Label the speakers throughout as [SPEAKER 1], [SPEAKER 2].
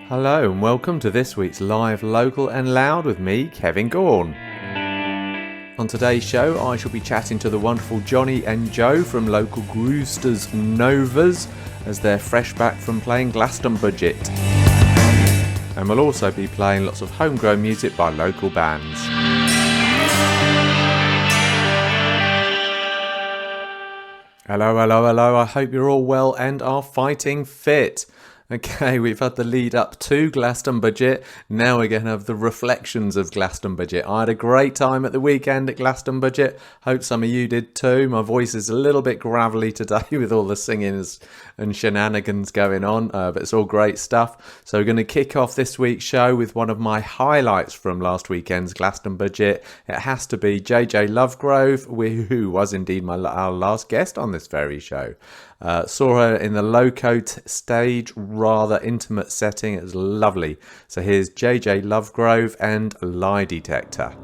[SPEAKER 1] Hello and welcome to this week's Live, Local and Loud with me, Kevin Gaughan. On today's show I shall be chatting to the wonderful Jonny and Joe from local Groosters Novas as they're fresh back from playing Glastonbudget. And we'll also be playing lots of homegrown music by local bands. Hello, I hope you're all well and are fighting fit. Okay, we've had the lead up to Glastonbudget. Now we're going to have the reflections of Glastonbudget. I had a great time at the weekend at Glastonbudget. Hope some of you did too. My voice is a little bit gravelly today with all the singing and shenanigans going on, but it's all great stuff. So we're going to kick off this week's show with one of my highlights from last weekend's Glastonbudget. It has to be JJ Lovegrove, who was indeed our last guest on this very show. Saw her in the low-coat stage, rather intimate setting. It was lovely. So here's JJ Lovegrove and Lie Detector.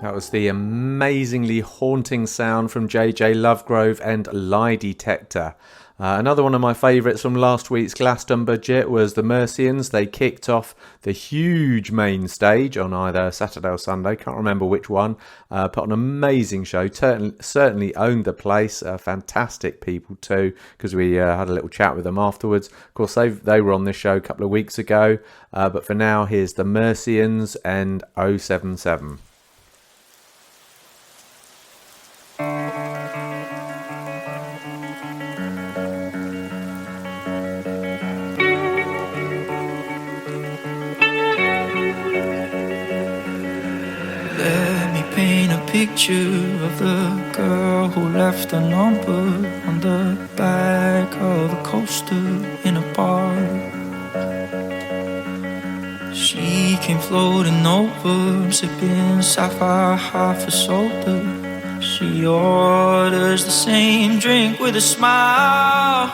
[SPEAKER 1] That was the amazingly haunting sound from JJ Lovegrove and Lie Detector. Another one of my favourites from last week's Glastonbudget was the Mercians. They kicked off the huge main stage on either Saturday or Sunday, can't remember which one. Put on an amazing show, certainly owned the place. Fantastic people too, because we had a little chat with them afterwards. Of course, they were on this show a couple of weeks ago, but for now, here's the Mercians and 077.
[SPEAKER 2] Picture of the girl who left a number on the back of a coaster in a bar. She came floating over, sipping sapphire half a soda. She orders the same drink with a smile.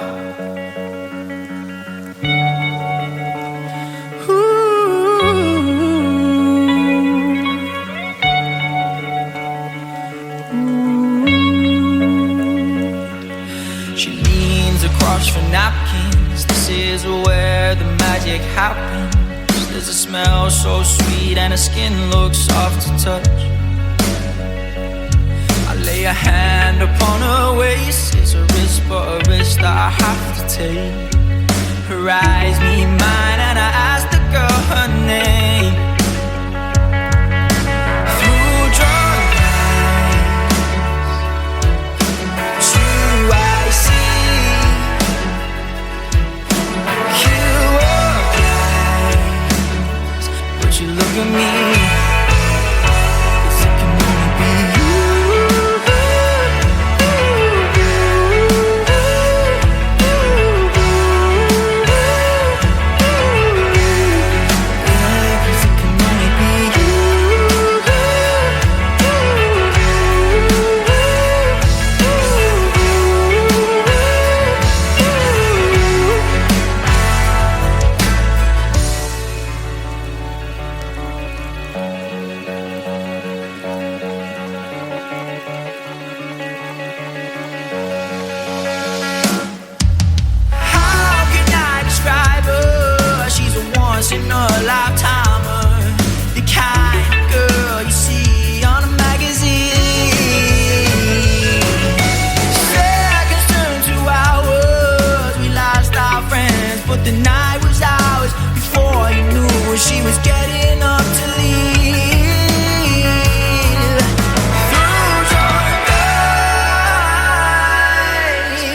[SPEAKER 2] For napkins, this is where the magic happens. There's a smell so sweet and her skin looks soft to touch. I lay a hand upon her waist, it's a risk but a risk that I have to take. Her eyes meet mine and I ask the girl her name. Through drunk eyes, true I see. You look at me, 'cause it can only be you. Yeah, 'cause it can only be you. In a lifetime, the kind of girl you see on a magazine. Seconds turned to hours, we lost our friends, but the night was ours. Before you knew she was getting up to leave. Through your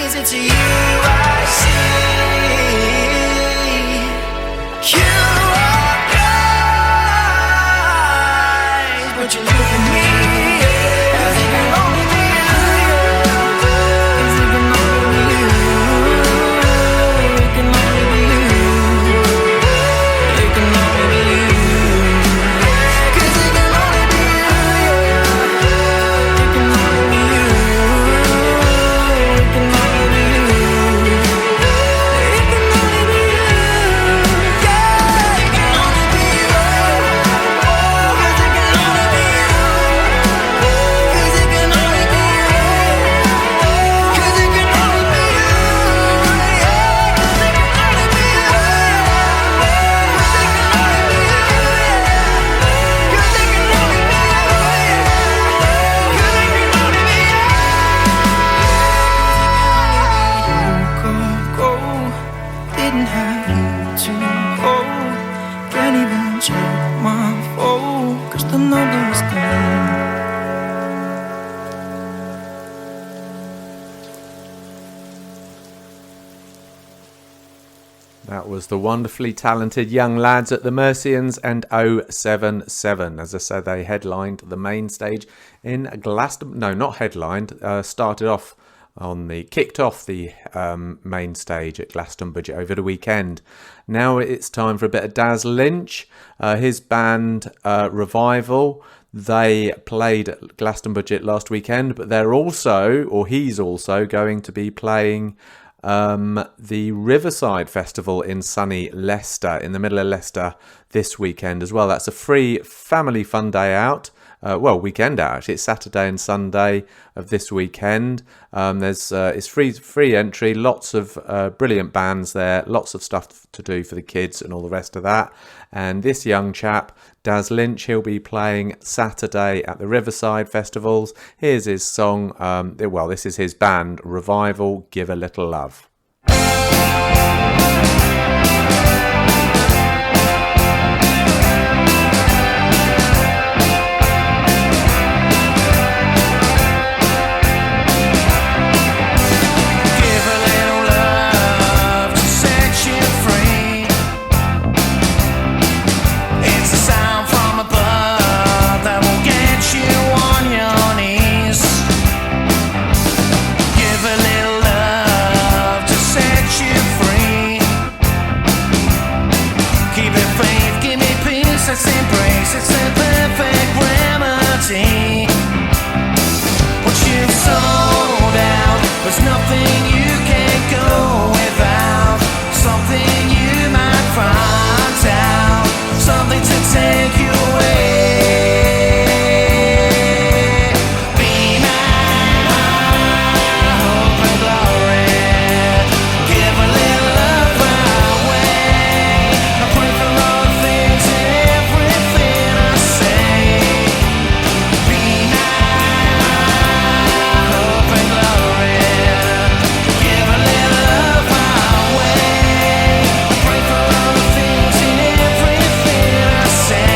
[SPEAKER 2] eyes, it's you I see. But you look at me, yeah. 'Cause it can only be you. 'Cause it can only be you. It can only be you. It can only be you. 'Cause it can only be you. It can only be you. It can only be you. It can only be you. Yeah, it can only be you.
[SPEAKER 1] That was the wonderfully talented young lads at the Mercians and 077. As I said, they headlined the main stage in Glastonbury. No, not headlined. Kicked off the main stage at Glastonbudget over the weekend. Now it's time for a bit of Daz Lynch. His band Revival. They played at Glastonbudget last weekend, but he's also going to be playing the Riverside Festival in sunny Leicester, in the middle of Leicester this weekend as well. That's a free family fun day out. weekend out. Actually, it's Saturday and Sunday of this weekend. It's free entry, lots of brilliant bands there, lots of stuff to do for the kids and all the rest of that. And this young chap, Daz Lynch, he'll be playing Saturday at the Riverside Festivals. Here's his song, this is his band, Revival, Give a Little Love.
[SPEAKER 2] Let's embrace, it's a perfect remedy. What you've sold out, there's nothing you can't go without. Something you might find out, something to take you away. Be my hope and glory. Give a little love my way. I pray for all things in everything I say. Be my hope and glory. Give a little love my way. I pray for all the things in everything I say.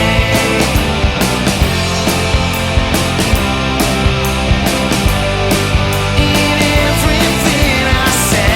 [SPEAKER 2] In everything I say.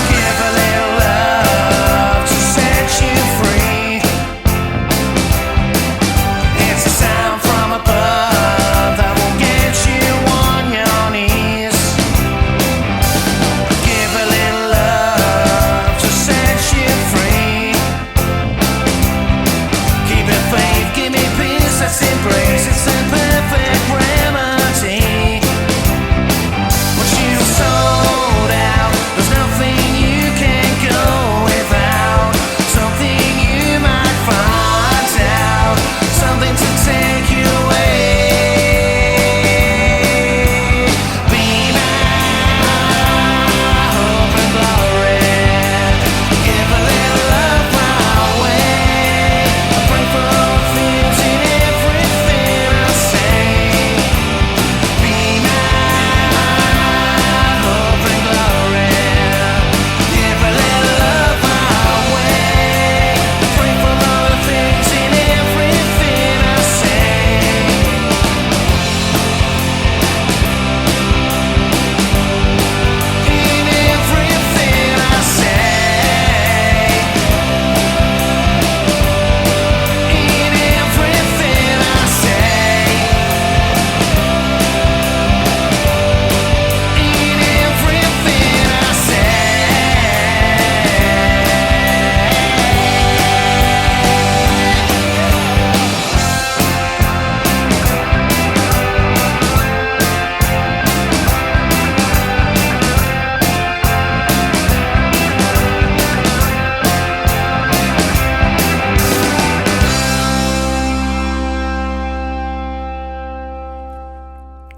[SPEAKER 2] Give a little love to set you free. It's a sound from above that will get you on your knees. Give a little love to set you free. Keep it faith, give me peace, let's embrace. It's a perfect remedy. What you sold out, there's nothing you can't go without. Something you might find out, something to take you away. Be my hope and glory. Give a little love my way. I pray for all things in everything I say. Be my hope and glory. Give a little love my way. I pray for all the things in everything I say. In everything I say. In everything I say. In everything I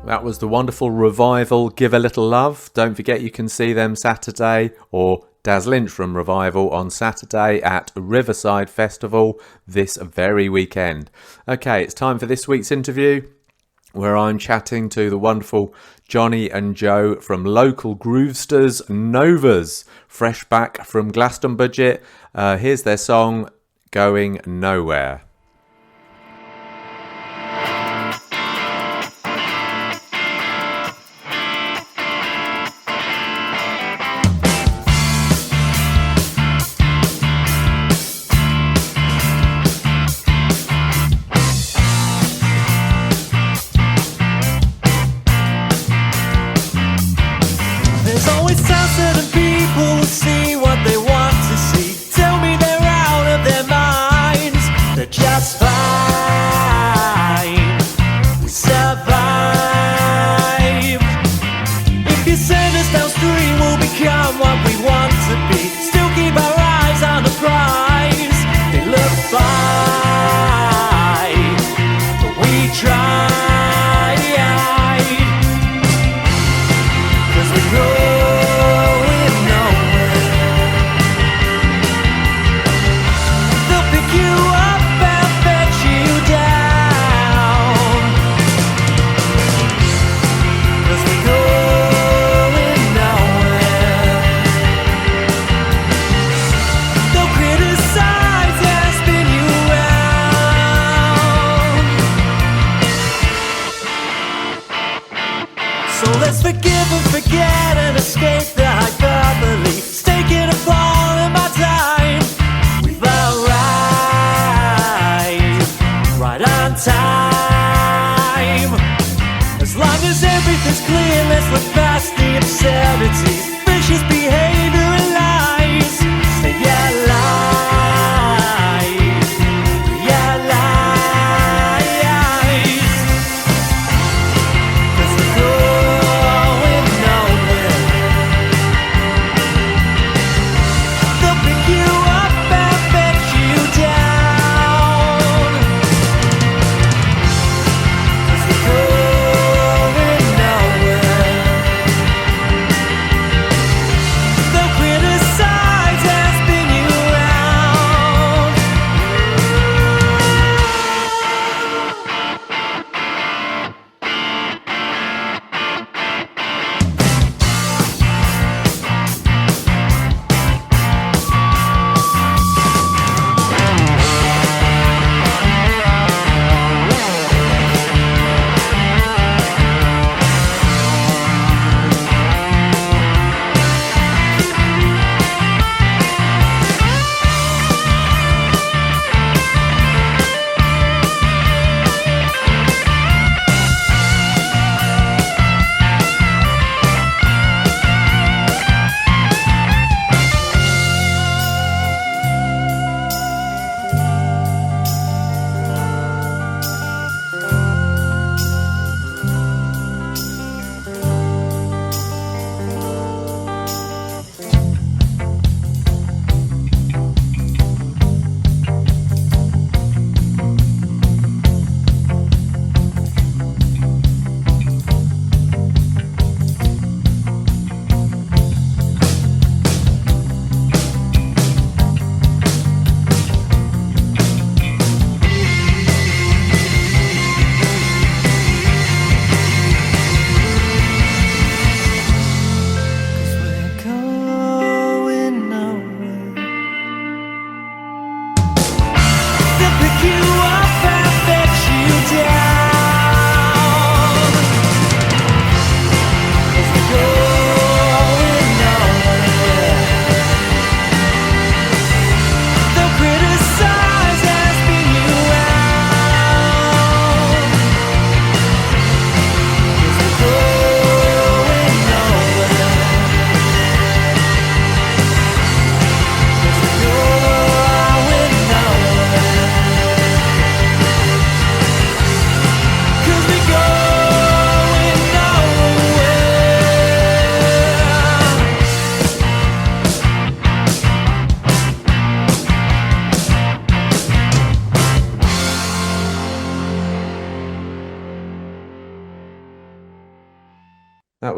[SPEAKER 1] That was the wonderful Revival, Give a Little Love. Don't forget you can see them Saturday, or Daz Lynch from Revival on Saturday at Riverside Festival this very weekend. Okay, it's time for this week's interview, where I'm chatting to the wonderful Jonny and Joe from local Groovesters Novas, fresh back from Glastonbudget. Here's their song, Going Nowhere.
[SPEAKER 2] There's always time certain people will see what they want to see. Tell me they're out of their mind.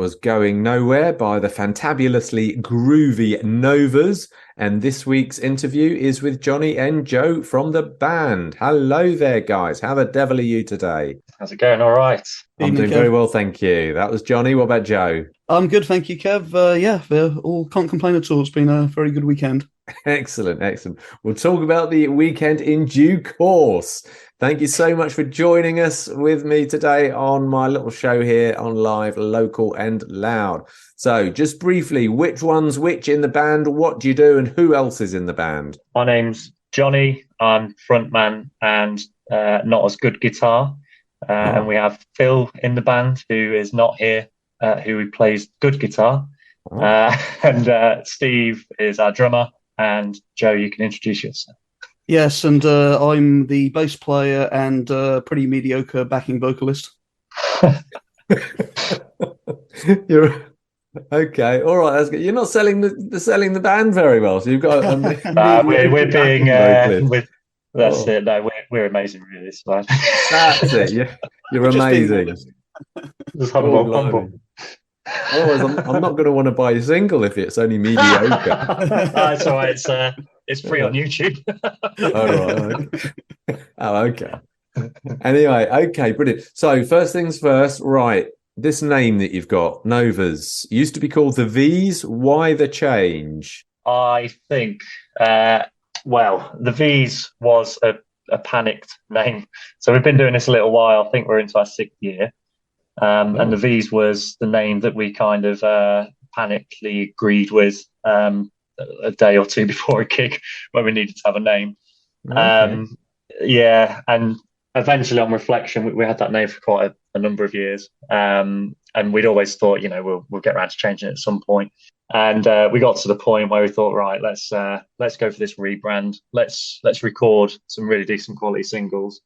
[SPEAKER 1] was Going Nowhere by the fantabulously groovy Novas. And this week's interview is with Jonny and Joe from the band. Hello there, guys. How the devil are you today?
[SPEAKER 3] How's it going? All right.
[SPEAKER 1] I'm
[SPEAKER 4] Evening,
[SPEAKER 1] doing
[SPEAKER 4] Kev.
[SPEAKER 1] very well, thank you. That was Jonny. What about Joe?
[SPEAKER 4] I'm good, thank you, Kev. Can't complain at all. It's been a very good weekend.
[SPEAKER 1] Excellent, excellent. We'll talk about the weekend in due course. Thank you so much for joining us with me today on my little show here on Live, Local and Loud. So just briefly, which one's which in the band, what do you do, and who else is in the band?
[SPEAKER 3] My name's Jonny. I'm frontman and not as good guitar. And we have Phil in the band, who is not here, who plays good guitar. And Steve is our drummer. And Joe, you can introduce yourself.
[SPEAKER 4] Yes, and I'm the bass player and pretty mediocre backing vocalist.
[SPEAKER 1] You're okay, all right. That's good. You're not selling the band very well, so you've got.
[SPEAKER 3] We're being. That's
[SPEAKER 1] Oh.
[SPEAKER 3] it. No, we're amazing, really. So.
[SPEAKER 1] That's it. You're amazing.
[SPEAKER 3] Just
[SPEAKER 1] Oh,
[SPEAKER 3] humble,
[SPEAKER 1] blimey.
[SPEAKER 3] humble.
[SPEAKER 1] Otherwise, I'm not going to want to buy a single if it's only mediocre.
[SPEAKER 3] It's all right. It's free on YouTube.
[SPEAKER 1] Oh, right. Oh, okay. Anyway, okay, brilliant. So first things first, right? This name that you've got, Novas, used to be called the V's. Why the change?
[SPEAKER 3] I think, the V's was a panicked name. So we've been doing this a little while. I think we're into our 6th year. And the V's was the name that we kind of panically agreed with a day or two before a gig when we needed to have a name.
[SPEAKER 1] Okay.
[SPEAKER 3] And eventually on reflection, we had that name for quite a number of years. And we'd always thought, we'll get around to changing it at some point. And we got to the point where we thought, right, let's go for this rebrand. Let's record some really decent quality singles,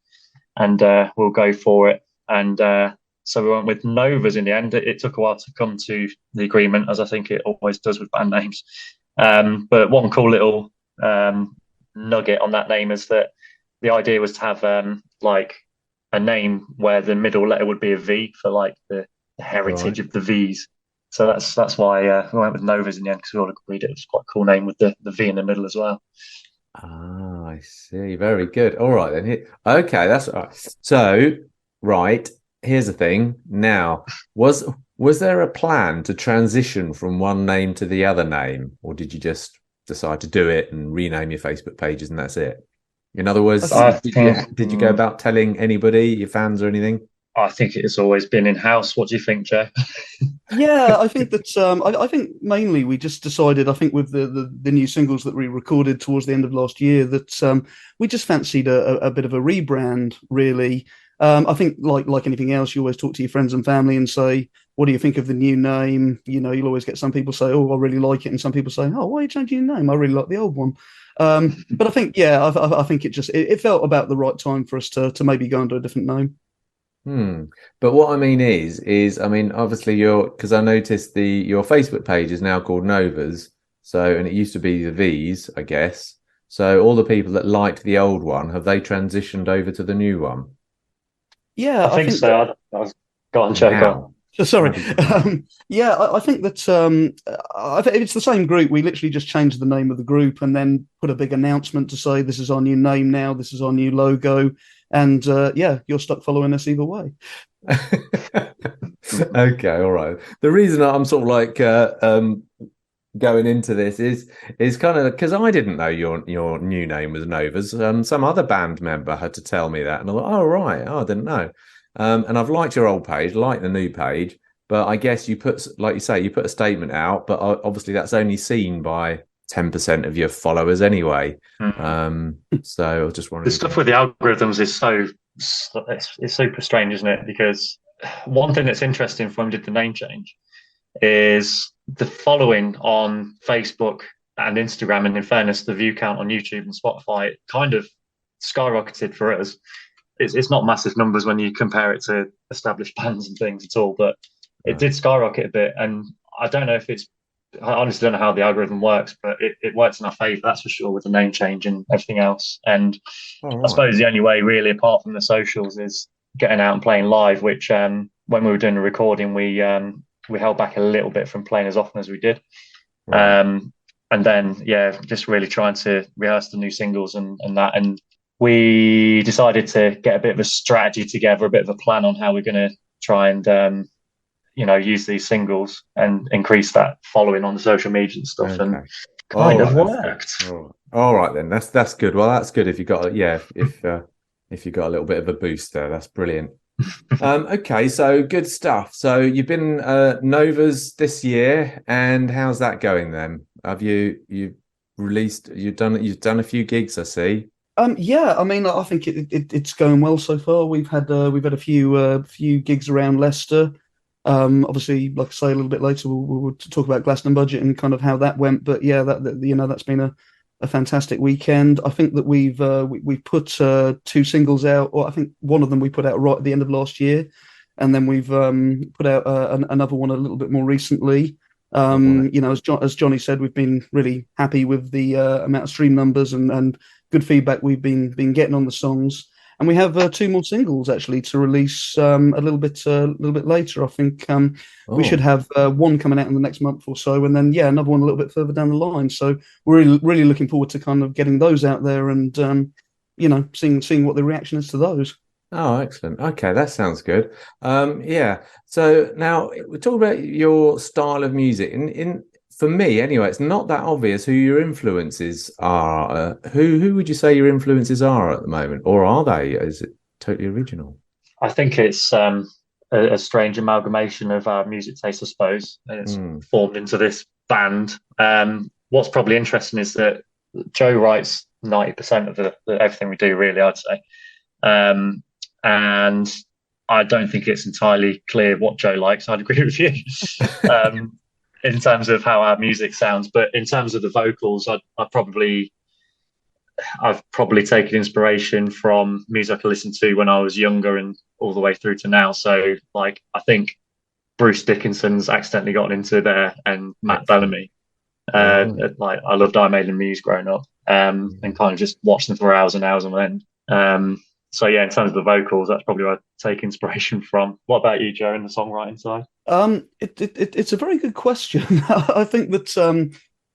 [SPEAKER 3] and we'll go for it. And so we went with Novas in the end. It took a while to come to the agreement, as I think it always does with band names. But one cool little nugget on that name is that the idea was to have a name where the middle letter would be a V for the heritage of the V's. So that's why we went with Novas in the end, because we all agreed it was quite a cool name with the V in the middle as well.
[SPEAKER 1] Ah, I see. Very good. All right then. Okay, that's all right. So, right, here's the thing. Now, was there a plan to transition from one name to the other name, or did you just decide to do it and rename your Facebook pages and that's it? In other words, did you go about telling anybody, your fans or anything?
[SPEAKER 3] I think it's always been in-house. What do you think, Joe?
[SPEAKER 4] Yeah, I think that I think mainly we just decided, I think with the new singles that we recorded towards the end of last year, that we just fancied a bit of a rebrand, really. I think like anything else, you always talk to your friends and family and say, what do you think of the new name? You'll always get some people say, oh, I really like it. And some people say, oh, why are you changing your name? I really like the old one. But I think, I think it felt about the right time for us to maybe go under a different name.
[SPEAKER 1] But what I mean is obviously because I noticed your Facebook page is now called Novas. So, and it used to be the V's, I guess. So all the people that liked the old one, have they transitioned over to the new one?
[SPEAKER 4] Yeah,
[SPEAKER 3] I think so. I've got on, Joe.
[SPEAKER 4] Sorry. I think that I think it's the same group. We literally just changed the name of the group and then put a big announcement to say this is our new name now, this is our new logo, and you're stuck following us either way.
[SPEAKER 1] Okay, all right. The reason I'm sort of going into this is kind of because I didn't know your new name was Novas. Some other band member had to tell me that, and I thought, oh right, I didn't know. And I've liked your old page, liked the new page, but I guess you put, like you say, you put a statement out, but obviously that's only seen by 10% of your followers anyway. So I was just wondering.
[SPEAKER 3] The stuff with the algorithms is it's super strange, isn't it? Because one thing that's interesting when we did the name change is the following on Facebook and Instagram, and in fairness, the view count on YouTube and Spotify kind of skyrocketed for us. It's not massive numbers when you compare it to established bands and things at all, but it did skyrocket a bit. And I don't know if I honestly don't know how the algorithm works, but it works in our favour, that's for sure, with the name change and everything else. And I suppose the only way really, apart from the socials, is getting out and playing live, which when we were doing the recording, we we held back a little bit from playing as often as we did.
[SPEAKER 1] Right.
[SPEAKER 3] And then, yeah, just really trying to rehearse the new singles and that. And we decided to get a bit of a strategy together, a bit of a plan on how we're going to try and, use these singles and increase that following on the social media and stuff.
[SPEAKER 1] Okay.
[SPEAKER 3] And kind of worked.
[SPEAKER 1] All right then. That's good. Well, that's good if you got if you got a little bit of a boost there. That's brilliant. Okay, so good stuff. So you've been Novas this year, and how's that going then? Have you've done a few gigs, I see.
[SPEAKER 4] Yeah, I mean, I think it's going well so far. We've had a few gigs around Leicester. Obviously, like I say, a little bit later we'll talk about Glastonbudget and kind of how that went. But yeah, that's been a fantastic weekend. I think that we've put two singles out, or I think one of them we put out right at the end of last year, and then we've put out another one a little bit more recently. As Jonny said, we've been really happy with the amount of stream numbers and good feedback we've been getting on the songs. And we have two more singles actually to release a little bit later. I think we should have one coming out in the next month or so, and then another one a little bit further down the line. So we're really looking forward to kind of getting those out there and seeing what the reaction is to those.
[SPEAKER 1] Oh, excellent. Okay, that sounds good. Yeah. So now we talk about your style of music. For me, anyway, it's not that obvious who your influences are. Who would you say your influences are at the moment, or are they? Is it totally original?
[SPEAKER 3] I think it's a strange amalgamation of our music taste, I suppose, and it's formed into this band. What's probably interesting is that Joe writes 90% of the everything we do, really, I'd say. And I don't think it's entirely clear what Joe likes. I'd agree with you. In terms of how our music sounds, but in terms of the vocals, I've probably taken inspiration from music I listened to when I was younger and all the way through to now. So, like, I think Bruce Dickinson's accidentally gotten into there, and Matt Bellamy. Like, I loved Iron Maiden and Muse growing up, and kind of just watched them for hours and hours on end. So yeah, in terms of the vocals, that's probably where I take inspiration from. What about you, Joe, in the songwriting side?
[SPEAKER 4] It's a very good question. I think that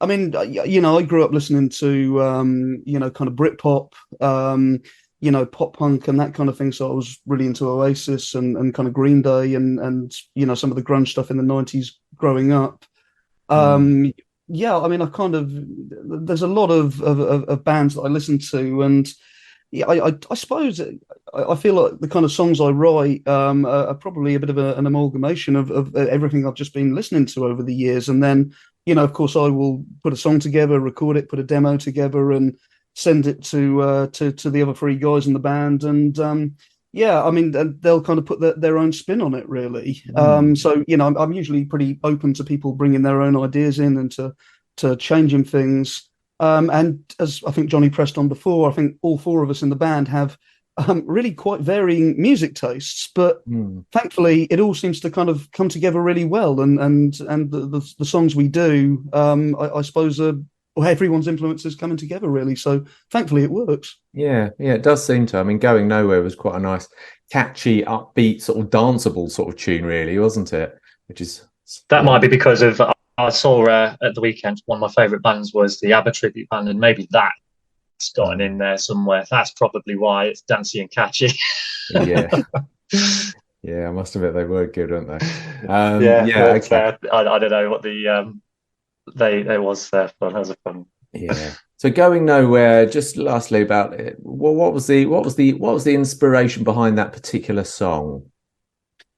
[SPEAKER 4] I mean, I grew up listening to kind of Britpop, pop punk and that kind of thing. So I was really into Oasis and kind of Green Day and some of the grunge stuff in the 90s growing up. Yeah, I mean, there's a lot of bands that I listen to, and yeah, I suppose I feel like the kind of songs I write are probably a bit of an amalgamation of everything I've just been listening to over the years. And then, of course, I will put a song together, record it, put a demo together, and send it to the other three guys in the band. And I mean, they'll kind of put their own spin on it, really. So, I'm usually pretty open to people bringing their own ideas in and to changing things. And as I think Jonny pressed on before, I think all four of us in the band have really quite varying music tastes, but thankfully it all seems to kind of come together really well. And the songs we do, I suppose, everyone's influences coming together really. So thankfully it works.
[SPEAKER 1] Yeah, it does seem to. I mean, Going Nowhere was quite a nice, catchy, upbeat, sort of danceable sort of tune, really, wasn't it?
[SPEAKER 3] That might be because of. I saw at the weekend, one of my favourite bands was the ABBA tribute band, and maybe that's gotten in there somewhere. That's probably why it's dancey and catchy.
[SPEAKER 1] Yeah, I must admit they were good, weren't they?
[SPEAKER 3] Okay. I don't know what they was there, but that was a fun.
[SPEAKER 1] Yeah. So Going Nowhere. Just lastly about it. What was the inspiration behind that particular song?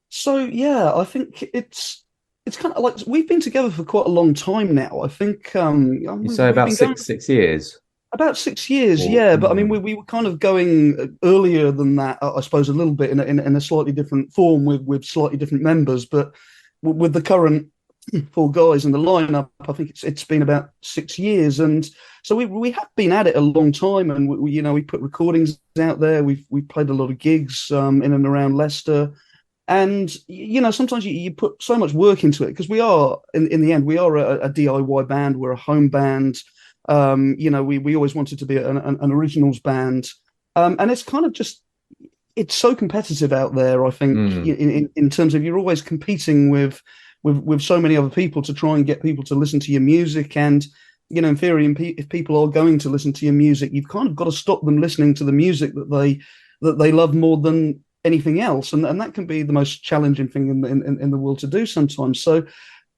[SPEAKER 4] So yeah, I think it's kind of like we've been together for quite a long time now. I think
[SPEAKER 1] you say about 6 years.
[SPEAKER 4] About 6 years, yeah. But I mean, we were kind of going earlier than that, I suppose, a little bit in a slightly different form with slightly different members. But with the current four guys in the lineup, I think it's been about 6 years, and so we have been at it a long time. And we put recordings out there. We played a lot of gigs in and around Leicester. And, sometimes you put so much work into it because we are, in the end, we are a DIY band. We're a home band. We always wanted to be an originals band. And it's kind of just, it's so competitive out there, I think, in terms of you're always competing with with so many other people to try and get people to listen to your music. And in theory, if people are going to listen to your music, you've kind of got to stop them listening to the music that they love more than anything else, and that can be the most challenging thing in the world to do sometimes. So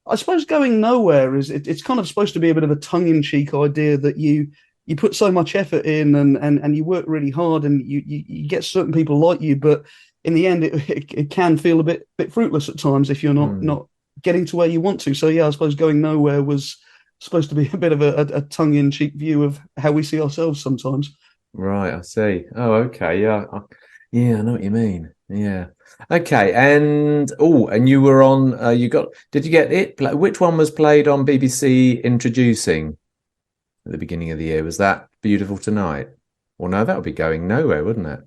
[SPEAKER 4] I suppose going nowhere it's kind of supposed to be a bit of a tongue-in-cheek idea that you put so much effort in and you work really hard and you get certain people like you, but in the end it can feel a bit fruitless at times if you're not getting to where you want to. So yeah, I suppose going nowhere was supposed to be a bit of a tongue-in-cheek view of how we see ourselves sometimes.
[SPEAKER 1] Right, I see. Oh, okay, yeah, I know what you mean. Yeah, okay, and you were on. Did you get it? Which one was played on BBC Introducing at the beginning of the year? Was that Beautiful Tonight? Well, no, that would be Going Nowhere, wouldn't it?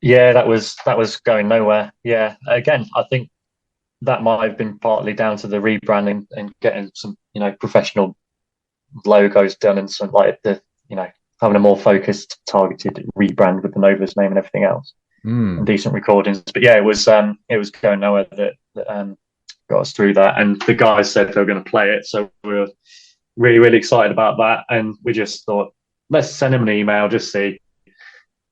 [SPEAKER 3] Yeah, that was Going Nowhere. Yeah, again, I think that might have been partly down to the rebranding and getting some, professional logos done and some having a more focused, targeted rebrand with the Nova's name and everything else, and decent recordings. But yeah, it was Going Nowhere that got us through that. And the guys said they were going to play it, so we were really, really excited about that. And we just thought, let's send them an email, just see,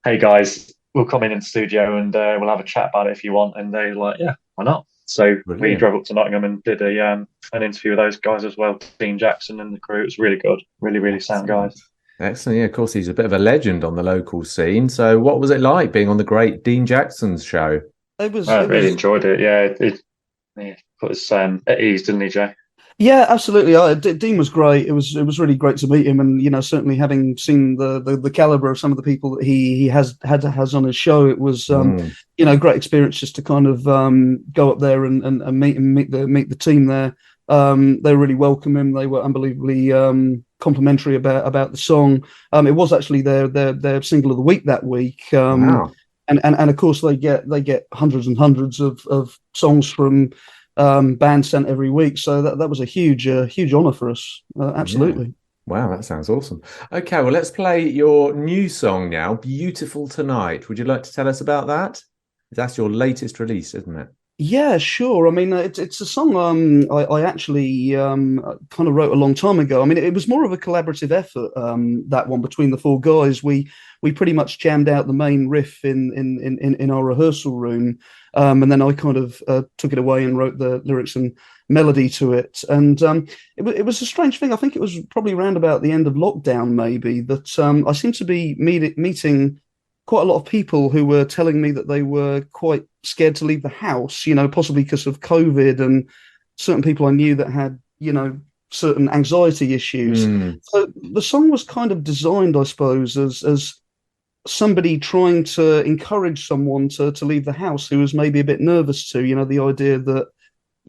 [SPEAKER 3] hey guys, we'll come in the studio and we'll have a chat about it if you want. And they were like, yeah, why not? So
[SPEAKER 1] Brilliant.
[SPEAKER 3] We drove up to Nottingham and did an interview with those guys as well, Dean Jackson and the crew. It was really good, really, really sound guys.
[SPEAKER 1] Excellent. Yeah, of course, he's a bit of a legend on the local scene. So what was it like being on the great Dean Jackson's show?
[SPEAKER 3] I really enjoyed it. Yeah, it put us at ease, didn't he, Jay?
[SPEAKER 4] Yeah, absolutely. Dean was great. It was really great to meet him, and certainly having seen the caliber of some of the people that he has on his show, it was great experience just to kind of go up there and meet the team there. They really welcomed him. They were unbelievably complimentary about the song. It was actually their single of the week that week.
[SPEAKER 1] Wow.
[SPEAKER 4] And of course they get hundreds and hundreds of songs from bands sent every week. So that was a huge honor for us. Absolutely.
[SPEAKER 1] Yeah. Wow, that sounds awesome. Okay, well, let's play your new song now, Beautiful Tonight. Would you like to tell us about that? That's your latest release, isn't it?
[SPEAKER 4] Yeah, sure. I mean, it's a song I actually kind of wrote a long time ago. I mean, it was more of a collaborative effort, that one, between the four guys. We pretty much jammed out the main riff in our rehearsal room, and then I kind of took it away and wrote the lyrics and melody to it. And it was a strange thing. I think it was probably around about the end of lockdown, maybe, that I seemed to be meeting quite a lot of people who were telling me that they were quite scared to leave the house, possibly because of COVID, and certain people I knew that had, certain anxiety issues. So the song was kind of designed, I suppose, as somebody trying to encourage someone to leave the house who was maybe a bit nervous to, the idea that,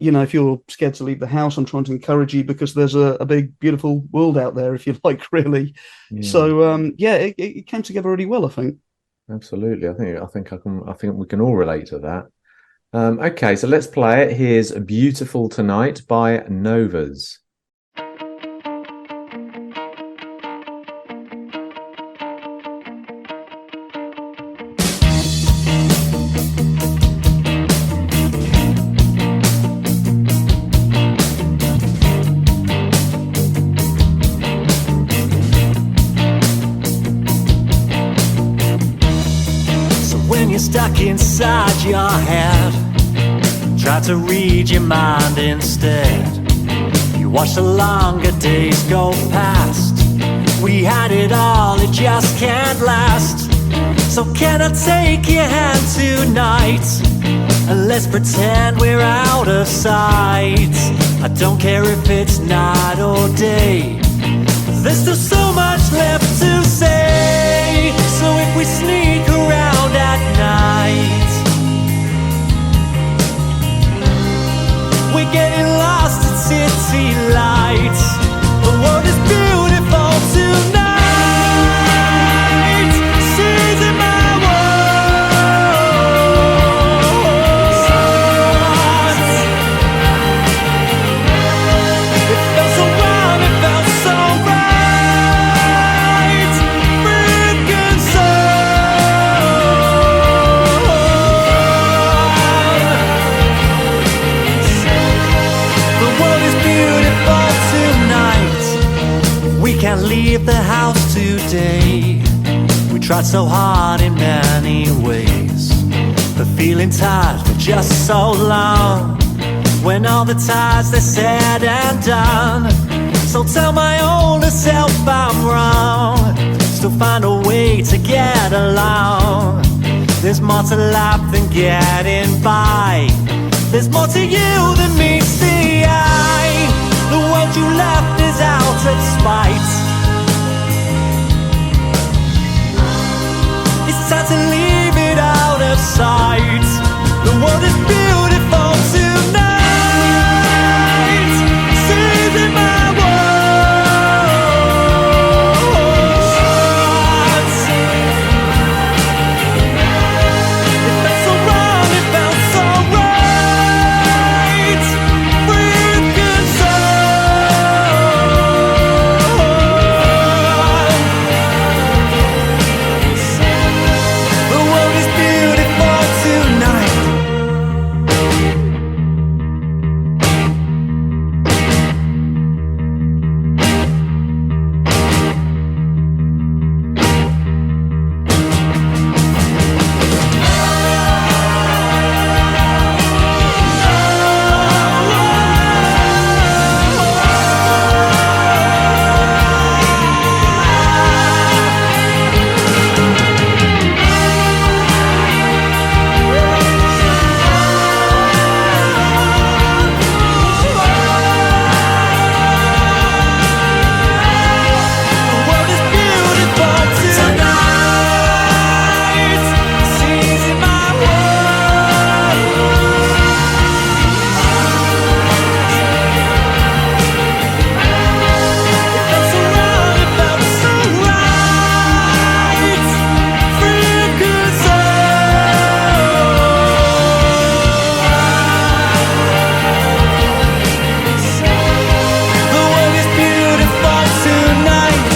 [SPEAKER 4] if you're scared to leave the house, I'm trying to encourage you because there's a big, beautiful world out there, if you like, really. Yeah. So, it came together really well, I think.
[SPEAKER 1] Absolutely. I think we can all relate to that. Okay, so let's play it. Here's Beautiful Tonight by Novas.
[SPEAKER 2] Stuck inside your head, try to read your mind instead. You watch the longer days go past. We had it all, it just can't last. So can I take your hand tonight, and let's pretend we're out of sight. I don't care if it's night or day, there's still so much left to say. So if we sneak around at night, we're getting lost in city lights. The world is beautiful tonight. Seizing my words. It felt so wrong, it felt so right.
[SPEAKER 5] leave the house today. We tried so hard in many ways, but feeling tired for just so long. When all the times they're said and done, so tell my older self I'm wrong. Still find a way to get along. There's more to life than getting by. There's more to you than meets the eye. The world you left is out of spite. It's time to leave it out of sight. The world is beautiful tonight. Saving my words. It felt so wrong, it felt so right. Free concern. The world is beautiful tonight. The world is beautiful tonight. Seizing my world. It felt so wrong, it felt so right. Free concern. The world is beautiful tonight.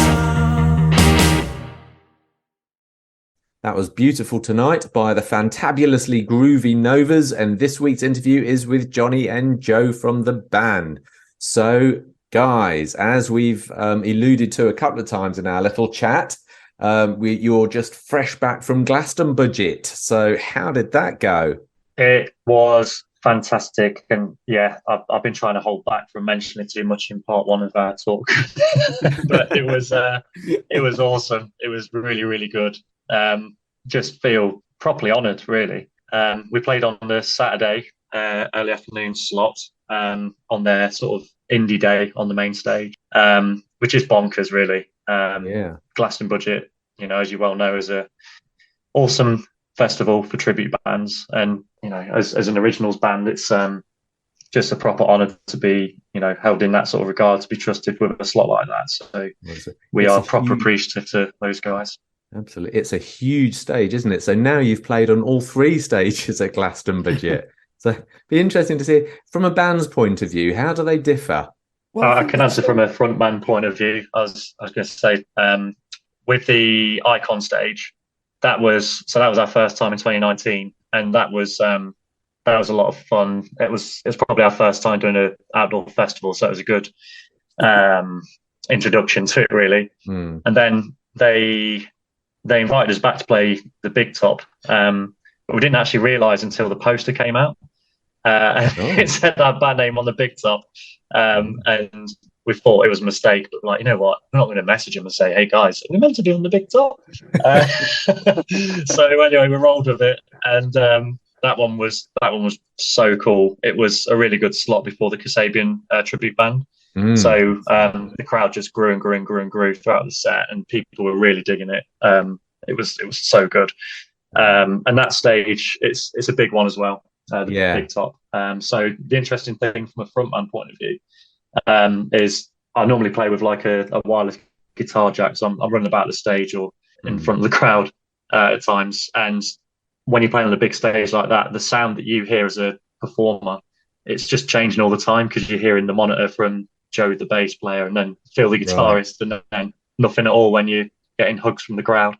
[SPEAKER 1] That was Beautiful Tonight by the fantabulously groovy Novas, and this week's interview is with Jonny and Joe from the band. So, guys, as we've alluded to a couple of times in our little chat, you're just fresh back from Glastonbudget. So, how did that go?
[SPEAKER 3] It was fantastic, and yeah, I've been trying to hold back from mentioning too much in part one of our talk, but it was awesome. It was really, really good. Just feel properly honoured, really. We played on the Saturday early afternoon slot on their sort of indie day on the main stage, which is bonkers, really.
[SPEAKER 1] Yeah.
[SPEAKER 3] Glastonbudget, as you well know, is a awesome festival for tribute bands, and as an originals band, it's just a proper honour to be held in that sort of regard, to be trusted with a slot like that. So we are proper appreciative to those guys.
[SPEAKER 1] Absolutely. It's a huge stage, isn't it? So now you've played on all three stages at Glastonbudget. So it'd be interesting to see from a band's point of view, how do they differ?
[SPEAKER 4] Well,
[SPEAKER 3] I
[SPEAKER 4] think
[SPEAKER 3] can
[SPEAKER 4] that's-
[SPEAKER 3] answer from a frontman point of view. I was going to say, with the Icon stage, that was our first time in 2019, and that was a lot of fun. It was probably our first time doing an outdoor festival, so it was a good introduction to it, really. And then they invited us back to play the Big Top, but we didn't actually realise until the poster came out. It said our band name on the Big Top, and we thought it was a mistake. But like, you know what? We're not going to message them and say, "Hey guys, are we meant to be on the Big Top?" So anyway, we rolled with it, and that one was so cool. It was a really good slot before the Kasabian tribute band. So the crowd just grew and grew and grew and grew throughout the set, and people were really digging it. It was so good. And that stage, it's a big one as well. Big Top. So the interesting thing from a frontman point of view is I normally play with like a wireless guitar jack, so I'm running about the stage or in front of the crowd at times. And when you're playing on a big stage like that, the sound that you hear as a performer, it's just changing all the time, because you're hearing the monitor from Joe, the bass player, and then Phil, the guitarist, and then nothing at all when you're getting hugs from the crowd.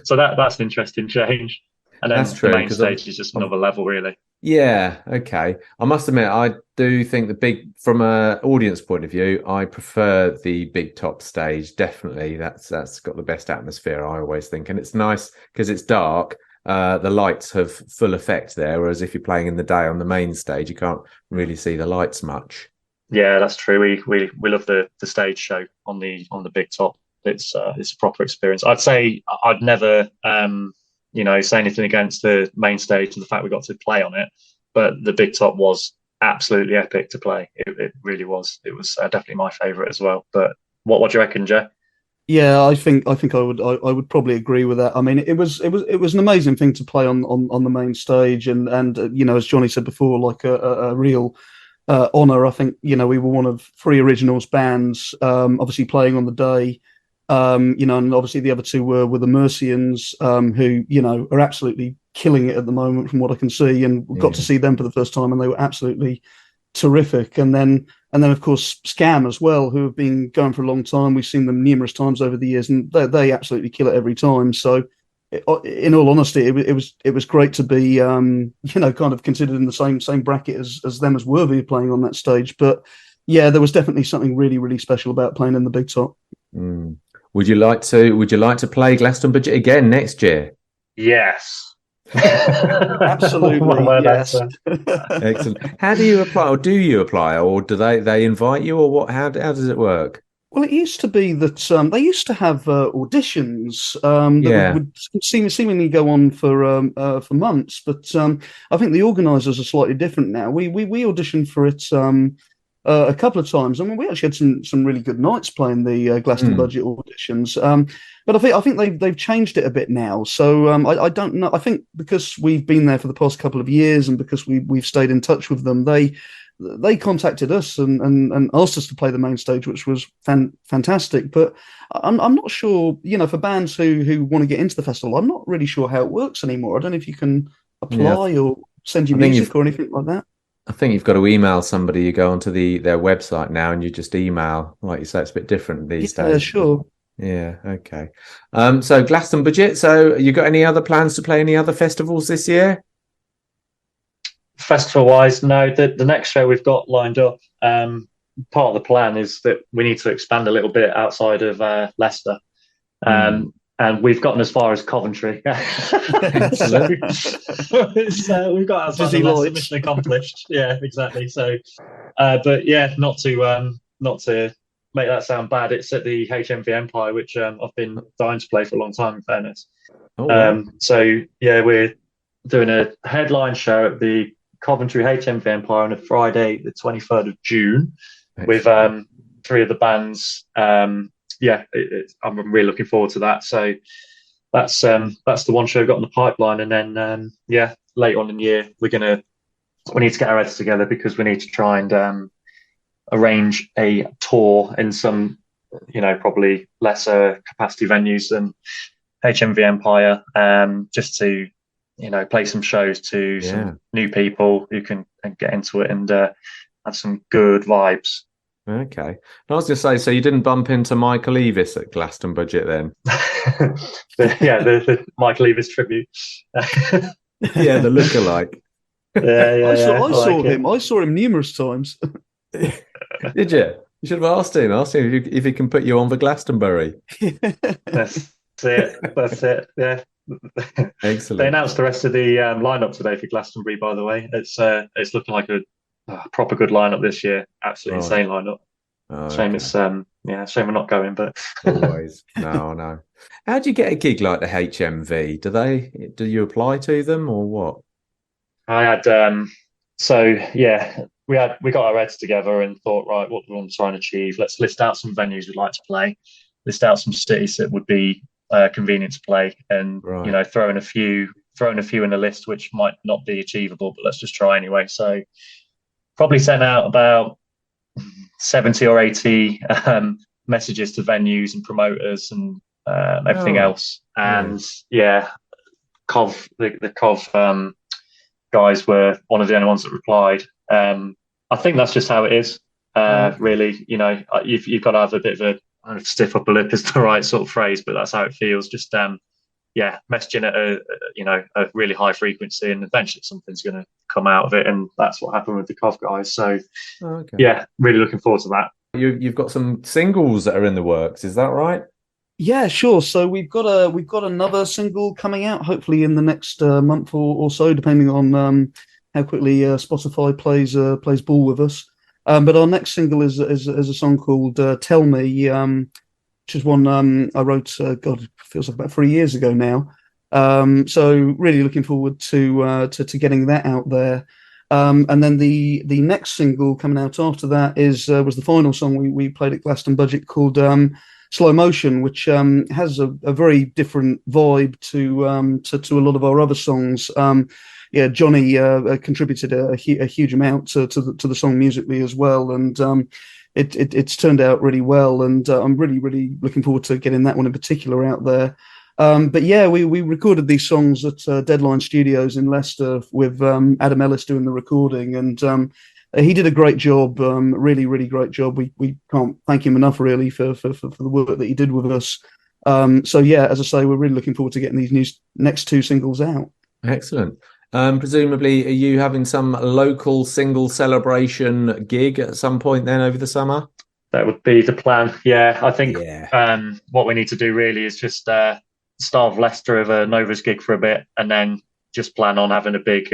[SPEAKER 3] So that's an interesting change. And then the main stage is just another level, really.
[SPEAKER 1] Yeah, okay. I must admit, I do think from a audience point of view, I prefer the big top stage. Definitely, that's got the best atmosphere, I always think, and it's nice because it's dark. The lights have full effect there, whereas if you're playing in the day on the main stage, you can't really see the lights much.
[SPEAKER 3] Yeah, that's true. We love the stage show on the big top. It's a proper experience. I'd say I'd never say anything against the main stage and the fact we got to play on it, but the big top was absolutely epic to play. It really was. It was definitely my favourite as well. But what do you reckon, Joe?
[SPEAKER 4] Yeah, I think I would probably agree with that. I mean, it was an amazing thing to play on the main stage, and as Johnny said before, like a real honor. I think we were one of three originals bands, obviously playing on the day. And obviously the other two were the Mercians, who are absolutely killing it at the moment, from what I can see, and got to
[SPEAKER 1] Yeah.
[SPEAKER 4] see them for the first time, and they were absolutely terrific. And then of course Scam as well, who have been going for a long time. We've seen them numerous times over the years, and they absolutely kill it every time. So, in all honesty, it was great to be kind of considered in the same bracket as them, as worthy of playing on that stage. But yeah, there was definitely something really really special about playing in the big top.
[SPEAKER 1] Mm. Would you like to play Glastonbudget again next year?
[SPEAKER 3] Yes.
[SPEAKER 4] Absolutely,
[SPEAKER 3] One word
[SPEAKER 4] yes.
[SPEAKER 3] answer.
[SPEAKER 1] Excellent. How do you apply, or do you apply, or do they invite you, or what? How does it work?
[SPEAKER 4] Well, it used to be that they used to have auditions that would,
[SPEAKER 1] Yeah.
[SPEAKER 4] would seemingly go on for months, but I think the organisers are slightly different now. We auditioned for it a couple of times. I mean, we actually had some really good nights playing the
[SPEAKER 1] Mm.
[SPEAKER 4] Glastonbudget auditions. But I think they've changed it a bit now. So I don't know. I think because we've been there for the past couple of years, and because we've stayed in touch with them, they contacted us and asked us to play the main stage, which was fantastic. But I'm not sure, for bands who want to get into the festival, I'm not really sure how it works anymore. I don't know if you can
[SPEAKER 1] Yeah.
[SPEAKER 4] apply or send your
[SPEAKER 1] I think you've
[SPEAKER 4] music or anything like that.
[SPEAKER 1] I think you've got to email somebody. You go onto their website now, and you just email. Like you say, it's a bit different these
[SPEAKER 4] Yeah,
[SPEAKER 1] days.
[SPEAKER 4] sure.
[SPEAKER 1] Yeah. Okay. So Glastonbudget. So you got any other plans to play any other festivals this year?
[SPEAKER 3] Festival wise, no. The next show we've got lined up, part of the plan is that we need to expand a little bit outside of Leicester.
[SPEAKER 1] Mm.
[SPEAKER 3] And we've gotten as far as Coventry. So,
[SPEAKER 1] Excellent.
[SPEAKER 3] we've got outside
[SPEAKER 4] Dizzy
[SPEAKER 3] of Leicester,
[SPEAKER 4] lights.
[SPEAKER 3] mission accomplished. Yeah, exactly. So, but yeah, not to make that sound bad. It's at the HMV Empire, which I've been dying to play for a long time. In fairness,
[SPEAKER 1] Oh wow.
[SPEAKER 3] so yeah, we're doing a headline show at the Coventry HMV Empire on a Friday, the 23rd of June, with
[SPEAKER 1] Excellent.
[SPEAKER 3] three of the bands. Yeah, I'm really looking forward to that. So that's the one show we've got in the pipeline, and then yeah, later on in the year we need to get our heads together because we need to try and arrange a tour in some probably lesser capacity venues than HMV Empire, just to play some shows to
[SPEAKER 1] Yeah.
[SPEAKER 3] some new people who can get into it and have some good vibes.
[SPEAKER 1] Okay. And I was going to say, so you didn't bump into Michael Eavis at Glastonbudget then?
[SPEAKER 3] The Michael Eavis tribute.
[SPEAKER 1] Yeah, the lookalike.
[SPEAKER 3] Yeah.
[SPEAKER 4] I saw
[SPEAKER 3] I
[SPEAKER 4] I saw
[SPEAKER 3] like it.
[SPEAKER 4] him. I saw him numerous times.
[SPEAKER 1] Did you? You should have asked him. Asked him if he can put you on for Glastonbury.
[SPEAKER 3] That's it. That's it. Yeah. They
[SPEAKER 1] Excellent.
[SPEAKER 3] announced the rest of the lineup today for Glastonbury. By the way, it's looking like a proper good lineup this year. Absolutely
[SPEAKER 1] Right.
[SPEAKER 3] insane lineup.
[SPEAKER 1] Oh,
[SPEAKER 3] Shame
[SPEAKER 1] okay.
[SPEAKER 3] it's shame we're not going. But
[SPEAKER 1] Always. No, no. How do you get a gig like the HMV? Do you apply to them or what?
[SPEAKER 3] I had so yeah, we got our heads together and thought, right, what do we want to try and achieve? Let's list out some venues we'd like to play, list out some cities that would be convenient to play, and
[SPEAKER 1] Right.
[SPEAKER 3] throwing a few in the list which might not be achievable, but let's just try anyway. So probably sent out about 70 or 80 messages to venues and promoters and everything
[SPEAKER 1] Oh,
[SPEAKER 3] else.
[SPEAKER 1] yeah.
[SPEAKER 3] And yeah, the Cov guys were one of the only ones that replied. I think that's just how it is.
[SPEAKER 1] Okay.
[SPEAKER 3] Really, you've got to have a bit of a stiff upper lip is the right sort of phrase, but that's how it feels. Just messaging at a really high frequency, and eventually something's going to come out of it, and that's what happened with the Cov guys. So really looking forward to that.
[SPEAKER 1] You've got some singles that are in the works, is that right?
[SPEAKER 4] Yeah, sure. So we've got another single coming out, hopefully in the next month or so, depending on how quickly Spotify plays ball with us. But our next single is a song called "Tell Me," which is one I wrote. God, it feels like about 3 years ago now. So really looking forward to getting that out there. And then the next single coming out after that was the final song we played at Glastonbudget called "Slow Motion," which has a very different vibe to a lot of our other songs. Jonny contributed a huge amount to the song musically as well, and it's turned out really well. And I'm really looking forward to getting that one in particular out there. But yeah, we recorded these songs at Deadline Studios in Leicester with Adam Ellis doing the recording, and he did a great job, really great job. We can't thank him enough, really, for the work that he did with us. So yeah, as I say, we're really looking forward to getting these next two singles out.
[SPEAKER 1] Excellent. Presumably, are you having some local single celebration gig at some point then over the summer?
[SPEAKER 3] That would be the plan. Yeah, I think what we need to do really is just starve Leicester of a Novas gig for a bit, and then just plan on having a big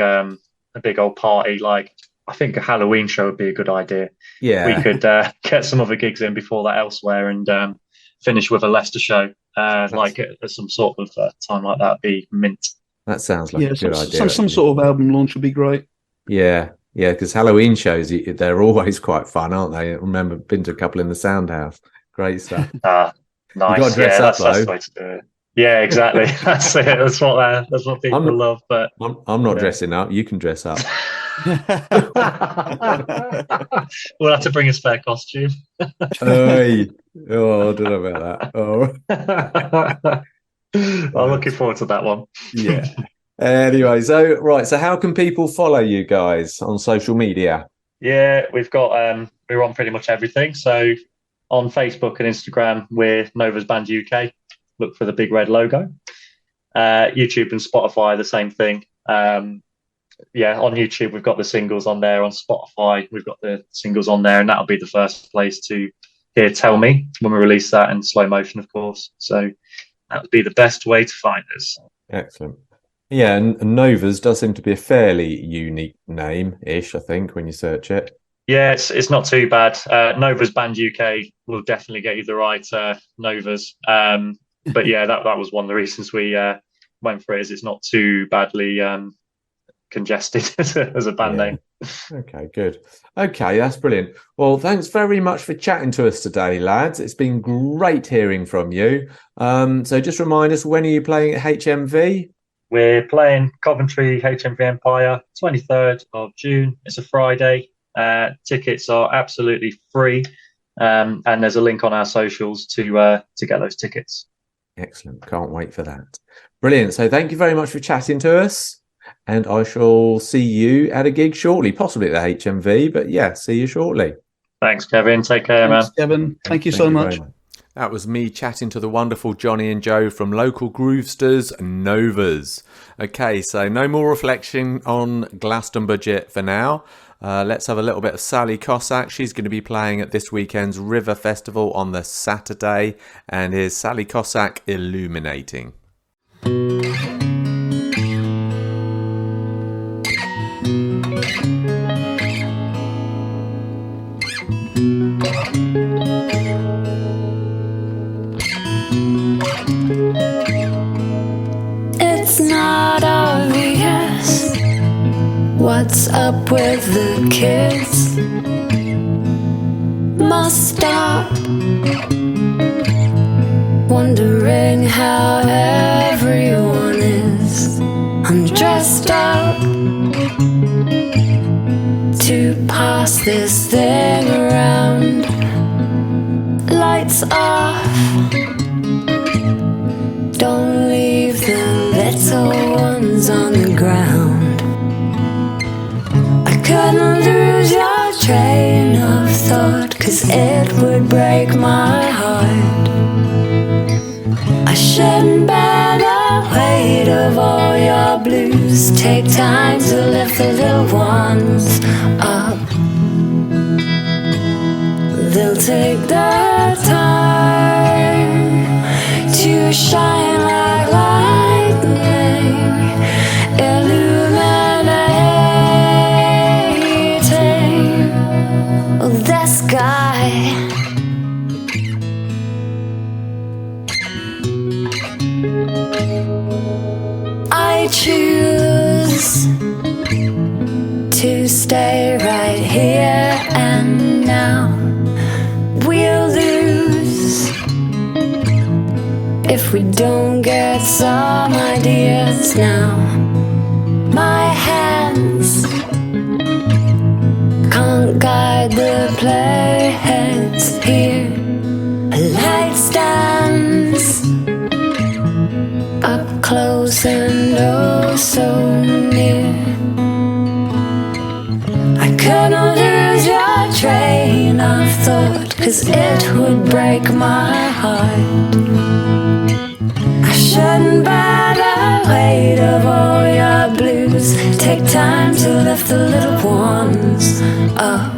[SPEAKER 3] old party. Like, I think a Halloween show would be a good idea.
[SPEAKER 1] Yeah,
[SPEAKER 3] we could get some other gigs in before that elsewhere, and finish with a Leicester show. Like at some sort of time like that, would be mint.
[SPEAKER 1] That sounds like a good idea.
[SPEAKER 4] Some sort of album launch would be great.
[SPEAKER 1] Yeah, because Halloween shows, they're always quite fun, aren't they? I remember been to a couple in the Sound House. Great stuff.
[SPEAKER 3] Nice.
[SPEAKER 1] You got to dress up,
[SPEAKER 3] that's the way to do it. Yeah, exactly. That's it. That's what people love. But
[SPEAKER 1] I'm not dressing up. You can dress up.
[SPEAKER 3] We'll have to bring a spare costume.
[SPEAKER 1] Hey. Oh, I don't know about that. Oh.
[SPEAKER 3] I'm looking forward to that one.
[SPEAKER 1] Yeah. Anyway, so how can people follow you guys on social media?
[SPEAKER 3] Yeah, we've got we're on pretty much everything. So on Facebook and Instagram, we're Novas Band UK. Look for the big red logo. YouTube and Spotify, the same thing. On YouTube, we've got the singles on there. On Spotify, we've got the singles on there, and that'll be the first place to hear "Tell Me" when we release that, and "Slow Motion," of course. So that would be the best way to find us.
[SPEAKER 1] Excellent. Yeah, and Novas does seem to be a fairly unique name-ish, I think, when you search it.
[SPEAKER 3] Yeah, it's not too bad. Novas Band UK will definitely get you the right Novas. But yeah, that was one of the reasons we went for it, is it's not too badly congested as a band name.
[SPEAKER 1] Okay, good. Okay, that's brilliant. Well, thanks very much for chatting to us today, lads. It's been great hearing from you. So just remind us, when are you playing at HMV?
[SPEAKER 3] We're playing Coventry HMV Empire, 23rd of June. It's a Friday. Tickets are absolutely free. And there's a link on our socials to get those tickets.
[SPEAKER 1] Excellent. Can't wait for that. Brilliant. So thank you very much for chatting to us. And I shall see you at a gig shortly, possibly at the HMV. But yeah, see you shortly.
[SPEAKER 3] Thanks, Kevin. Take care, man.
[SPEAKER 4] Kevin. Thank you so much.
[SPEAKER 1] That was me chatting to the wonderful Jonny and Joe from local Groovesters Novas. Okay, so no more reflection on Glastonbudget for now. Let's have a little bit of Sally Cossack. She's going to be playing at this weekend's River Festival on the Saturday. And here's Sally Cossack Illuminating.
[SPEAKER 6] It's not obvious what's up with the kids. Must stop wondering how everyone is. I'm dressed up to pass this thing around. Lights off, don't leave the little ones on the ground. I couldn't lose your train of thought, 'cause it would break my heart. I shouldn't bear the your blues. Take time to lift the little ones up. They'll take their time to shine like lightning, illuminating the sky. I choose to stay right here and now. We'll lose if we don't get some ideas now. My hands can't guide the playheads here. A light stands up close and oh so near. I couldn't lose your train of thought, 'cause it would break my heart. I shouldn't bear the weight of all your blues. Take time to lift the little ones up,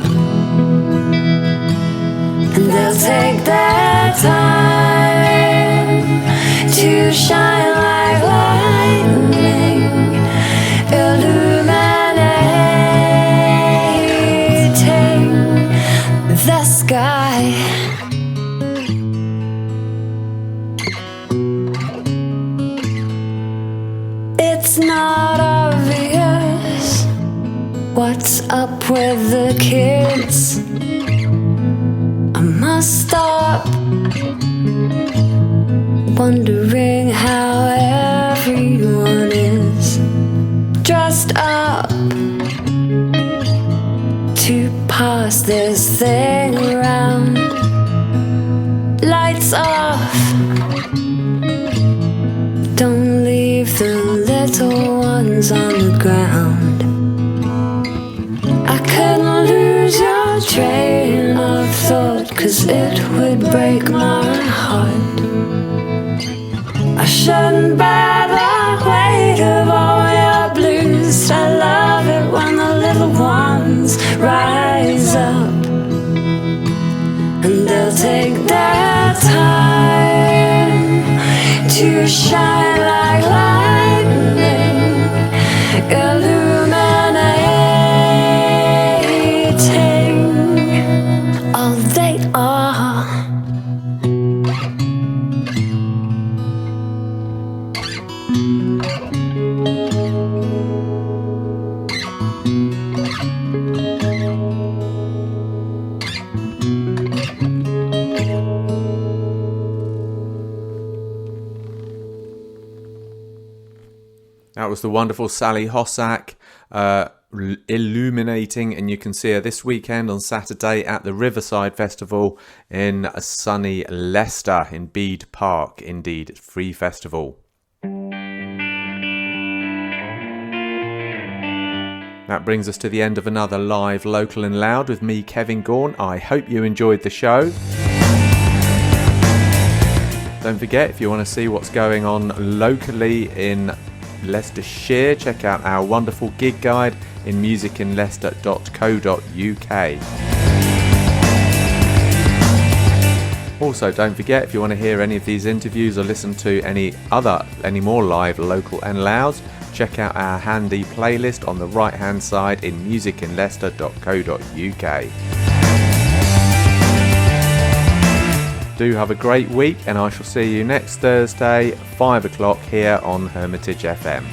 [SPEAKER 6] and they'll take their time to shine like lightning, illuminating the sky. It's not obvious what's up with the kids. I must stop wondering how everyone is dressed up to pass this thing around. Lights off, don't leave the little ones on the ground. I couldn't lose your train of thought, 'cause it would break my heart. I shouldn't bear the weight of all your blues. I love it when the little ones rise up, and they'll take their time to shine like lightning, illuminating all they are.
[SPEAKER 1] That was the wonderful Sally Hossack, illuminating, and you can see her this weekend on Saturday at the Riverside Festival in sunny Leicester in Bede Park. Indeed, it's free festival. That brings us to the end of another live Local and Loud with me, Kevin Gaughan. I hope you enjoyed the show. Don't forget, if you want to see what's going on locally in Leicestershire, check out our wonderful gig guide in musicinleicester.co.uk. Also, don't forget, if you want to hear any of these interviews or listen to any more live Local and Louds, check out our handy playlist on the right hand side in musicinleicester.co.uk. Do have a great week, and I shall see you next Thursday, 5 o'clock here on Hermitage FM.